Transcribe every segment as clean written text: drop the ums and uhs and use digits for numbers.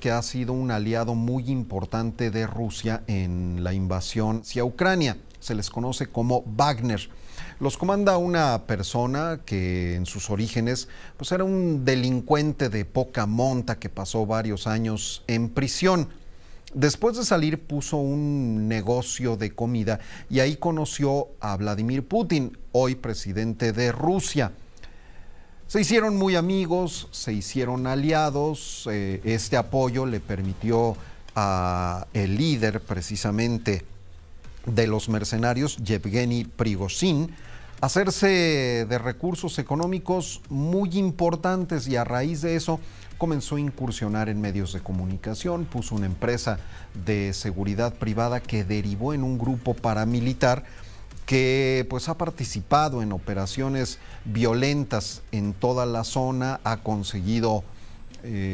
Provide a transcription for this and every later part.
que ha sido un aliado muy importante de Rusia en la invasión hacia Ucrania. Se les conoce como Wagner. Los comanda una persona que en sus orígenes pues era un delincuente de poca monta que pasó varios años en prisión. Después de salir puso un negocio de comida y ahí conoció a Vladimir Putin, hoy presidente de Rusia. Se hicieron muy amigos, se hicieron aliados. Este apoyo le permitió a el líder precisamente de los mercenarios, Yevgeny Prigozhin, hacerse de recursos económicos muy importantes, y a raíz de eso comenzó a incursionar en medios de comunicación, puso una empresa de seguridad privada que derivó en un grupo paramilitar que pues ha participado en operaciones violentas en toda la zona, ha conseguido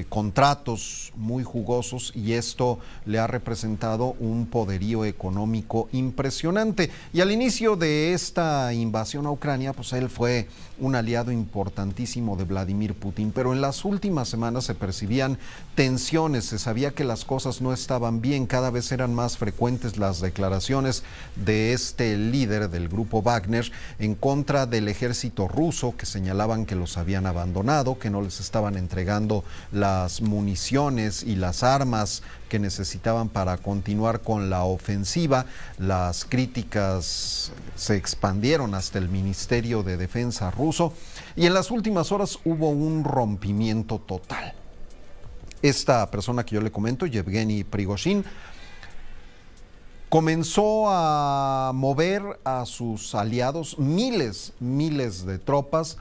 contratos muy jugosos, y esto le ha representado un poderío económico impresionante. Y al inicio de esta invasión a Ucrania, pues él fue un aliado importantísimo de Vladimir Putin, pero en las últimas semanas se percibían tensiones, se sabía que las cosas no estaban bien, cada vez eran más frecuentes las declaraciones de este líder del grupo Wagner en contra del ejército ruso, que señalaban que los habían abandonado, que no les estaban entregando las municiones y las armas que necesitaban para continuar con la ofensiva. Las críticas se expandieron hasta el Ministerio de Defensa ruso, y en las últimas horas hubo un rompimiento total. Esta persona que yo le comento, Yevgeny Prigozhin, comenzó a mover a sus aliados, miles de tropas,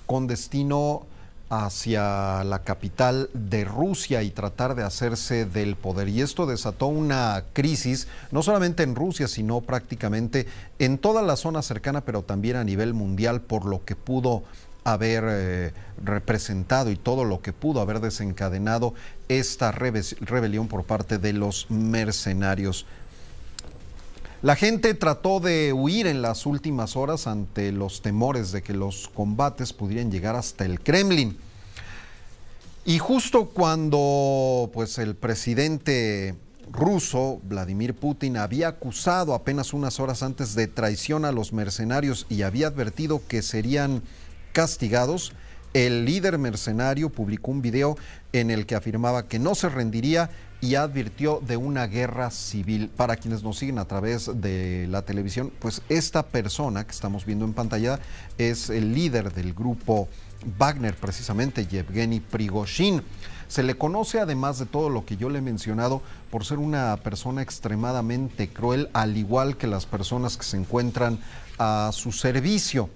con destino hacia la capital de Rusia y tratar de hacerse del poder. Y esto desató una crisis, no solamente en Rusia, sino prácticamente en toda la zona cercana, pero también a nivel mundial, por lo que pudo haber representado y todo lo que pudo haber desencadenado esta rebelión por parte de los mercenarios. La gente trató de huir en las últimas horas ante los temores de que los combates pudieran llegar hasta el Kremlin. Y justo cuando pues, el presidente ruso, Vladimir Putin, había acusado apenas unas horas antes de traición a los mercenarios y había advertido que serían castigados, el líder mercenario publicó un video en el que afirmaba que no se rendiría y advirtió de una guerra civil. Para quienes nos siguen a través de la televisión, pues esta persona que estamos viendo en pantalla es el líder del grupo Wagner, precisamente Yevgeny Prigozhin. Se le conoce, además de todo lo que yo le he mencionado, por ser una persona extremadamente cruel, al igual que las personas que se encuentran a su servicio.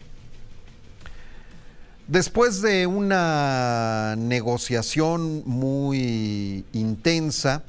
Después de una negociación muy intensa,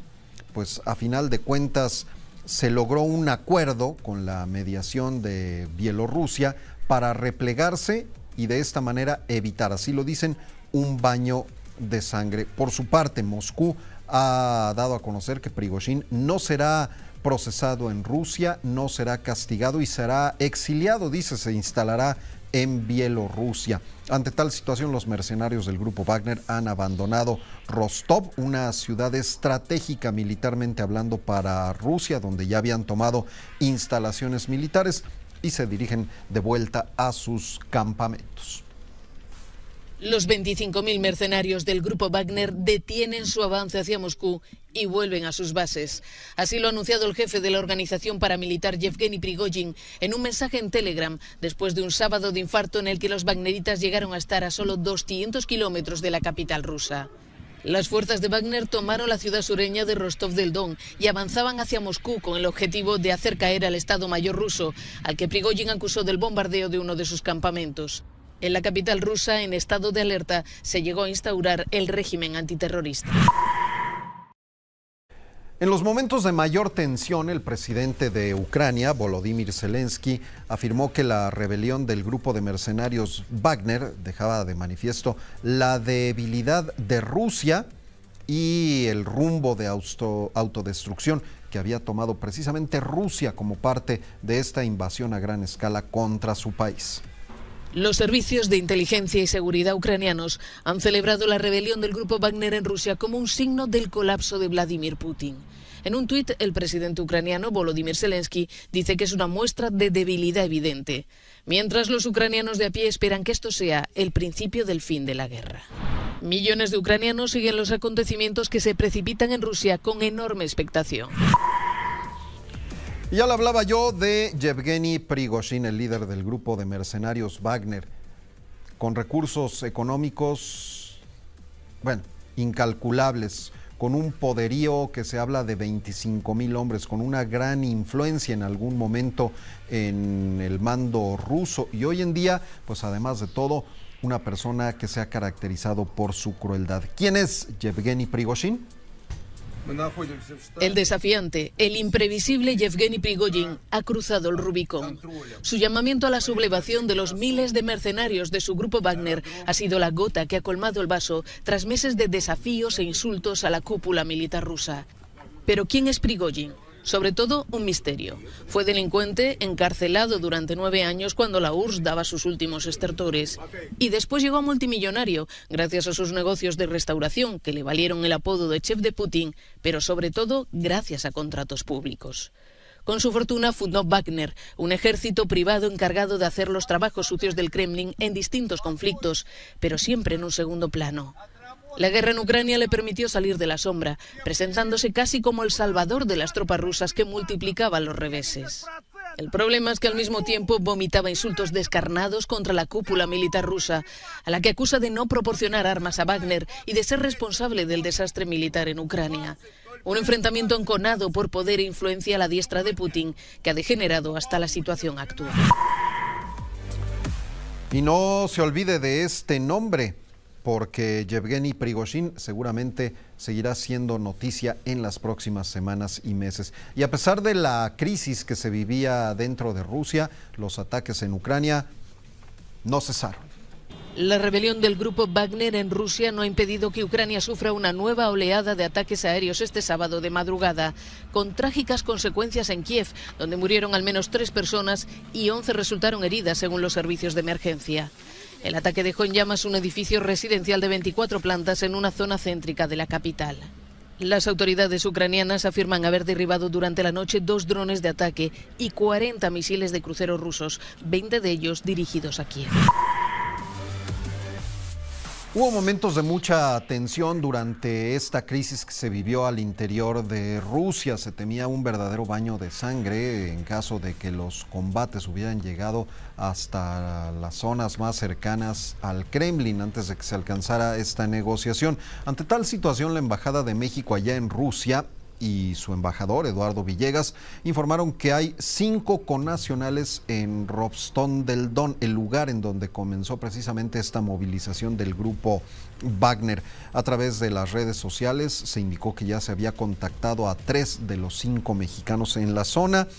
pues a final de cuentas se logró un acuerdo con la mediación de Bielorrusia para replegarse y de esta manera evitar, así lo dicen, un baño de sangre. Por su parte, Moscú ha dado a conocer que Prigozhin no será procesado en Rusia, no será castigado y será exiliado, dice, se instalará en Bielorrusia. Ante tal situación, los mercenarios del grupo Wagner han abandonado Rostov, una ciudad estratégica militarmente hablando para Rusia, donde ya habían tomado instalaciones militares, y se dirigen de vuelta a sus campamentos. Los 25.000 mercenarios del grupo Wagner detienen su avance hacia Moscú y vuelven a sus bases. Así lo ha anunciado el jefe de la organización paramilitar Yevgeny Prigozhin en un mensaje en Telegram, después de un sábado de infarto en el que los wagneritas llegaron a estar a solo 200 kilómetros de la capital rusa. Las fuerzas de Wagner tomaron la ciudad sureña de Rostov del Don y avanzaban hacia Moscú con el objetivo de hacer caer al Estado Mayor ruso, al que Prigozhin acusó del bombardeo de uno de sus campamentos. En la capital rusa, en estado de alerta, se llegó a instaurar el régimen antiterrorista. En los momentos de mayor tensión, el presidente de Ucrania, Volodymyr Zelensky, afirmó que la rebelión del grupo de mercenarios Wagner dejaba de manifiesto la debilidad de Rusia y el rumbo de autodestrucción que había tomado precisamente Rusia como parte de esta invasión a gran escala contra su país. Los servicios de inteligencia y seguridad ucranianos han celebrado la rebelión del grupo Wagner en Rusia como un signo del colapso de Vladimir Putin. En un tuit, el presidente ucraniano Volodymyr Zelensky dice que es una muestra de debilidad evidente, mientras los ucranianos de a pie esperan que esto sea el principio del fin de la guerra. Millones de ucranianos siguen los acontecimientos que se precipitan en Rusia con enorme expectación. Ya le hablaba yo de Yevgeny Prigozhin, el líder del grupo de mercenarios Wagner, con recursos económicos, incalculables, con un poderío que se habla de 25,000 hombres, con una gran influencia en algún momento en el mando ruso y hoy en día, pues además de todo, una persona que se ha caracterizado por su crueldad. ¿Quién es Yevgeny Prigozhin? El desafiante, el imprevisible Yevgeny Prigozhin ha cruzado el Rubicón. Su llamamiento a la sublevación de los miles de mercenarios de su grupo Wagner ha sido la gota que ha colmado el vaso tras meses de desafíos e insultos a la cúpula militar rusa. Pero ¿quién es Prigozhin? Sobre todo, un misterio. Fue delincuente encarcelado durante 9 años cuando la URSS daba sus últimos estertores. Y después llegó a multimillonario, gracias a sus negocios de restauración, que le valieron el apodo de chef de Putin, pero sobre todo gracias a contratos públicos. Con su fortuna fundó Wagner, un ejército privado encargado de hacer los trabajos sucios del Kremlin en distintos conflictos, pero siempre en un segundo plano. La guerra en Ucrania le permitió salir de la sombra, presentándose casi como el salvador de las tropas rusas que multiplicaban los reveses. El problema es que al mismo tiempo vomitaba insultos descarnados contra la cúpula militar rusa, a la que acusa de no proporcionar armas a Wagner y de ser responsable del desastre militar en Ucrania. Un enfrentamiento enconado por poder e influencia a la diestra de Putin, que ha degenerado hasta la situación actual. Y no se olvide de este nombre, porque Yevgeny Prigozhin seguramente seguirá siendo noticia en las próximas semanas y meses. Y a pesar de la crisis que se vivía dentro de Rusia, los ataques en Ucrania no cesaron. La rebelión del grupo Wagner en Rusia no ha impedido que Ucrania sufra una nueva oleada de ataques aéreos este sábado de madrugada, con trágicas consecuencias en Kiev, donde murieron al menos 3 personas y 11 resultaron heridas según los servicios de emergencia. El ataque dejó en llamas un edificio residencial de 24 plantas en una zona céntrica de la capital. Las autoridades ucranianas afirman haber derribado durante la noche 2 drones de ataque y 40 misiles de cruceros rusos, 20 de ellos dirigidos a Kiev. Hubo momentos de mucha tensión durante esta crisis que se vivió al interior de Rusia. Se temía un verdadero baño de sangre en caso de que los combates hubieran llegado hasta las zonas más cercanas al Kremlin antes de que se alcanzara esta negociación. Ante tal situación, la Embajada de México allá en Rusia y su embajador, Eduardo Villegas, informaron que hay 5 connacionales en Rostov del Don, el lugar en donde comenzó precisamente esta movilización del grupo Wagner. A través de las redes sociales se indicó que ya se había contactado a 3 de los 5 mexicanos en la zona.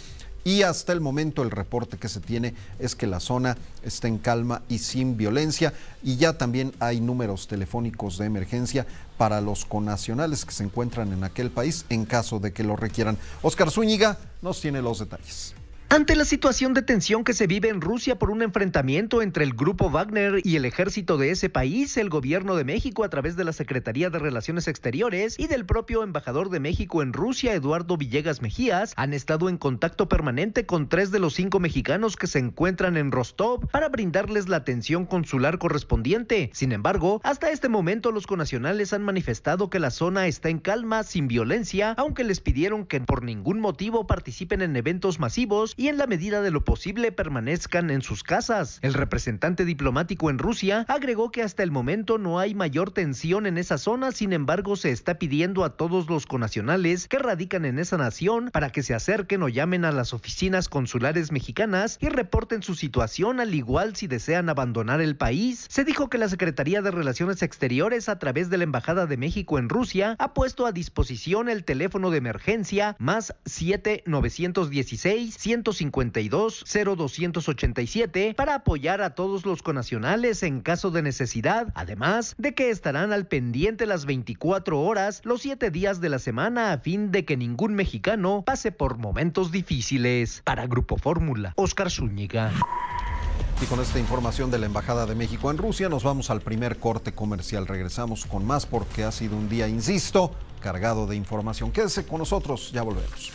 Y hasta el momento el reporte que se tiene es que la zona está en calma y sin violencia, y ya también hay números telefónicos de emergencia para los connacionales que se encuentran en aquel país en caso de que lo requieran. Óscar Zúñiga nos tiene los detalles. Ante la situación de tensión que se vive en Rusia por un enfrentamiento entre el grupo Wagner y el ejército de ese país, el gobierno de México, a través de la Secretaría de Relaciones Exteriores y del propio embajador de México en Rusia, Eduardo Villegas Mejías, han estado en contacto permanente con 3 de los 5 mexicanos que se encuentran en Rostov para brindarles la atención consular correspondiente. Sin embargo, hasta este momento los connacionales han manifestado que la zona está en calma, sin violencia, aunque les pidieron que por ningún motivo participen en eventos masivos y en la medida de lo posible permanezcan en sus casas. El representante diplomático en Rusia agregó que hasta el momento no hay mayor tensión en esa zona, sin embargo se está pidiendo a todos los connacionales que radican en esa nación para que se acerquen o llamen a las oficinas consulares mexicanas y reporten su situación, al igual si desean abandonar el país. Se dijo que la Secretaría de Relaciones Exteriores, a través de la Embajada de México en Rusia, ha puesto a disposición el teléfono de emergencia +7 916 152 0287 para apoyar a todos los connacionales en caso de necesidad, además de que estarán al pendiente las 24 horas, los 7 días de la semana, a fin de que ningún mexicano pase por momentos difíciles. Para Grupo Fórmula, Óscar Zúñiga. Y con esta información de la Embajada de México en Rusia, nos vamos al primer corte comercial. Regresamos con más porque ha sido un día, insisto, cargado de información. Quédese con nosotros, ya volvemos.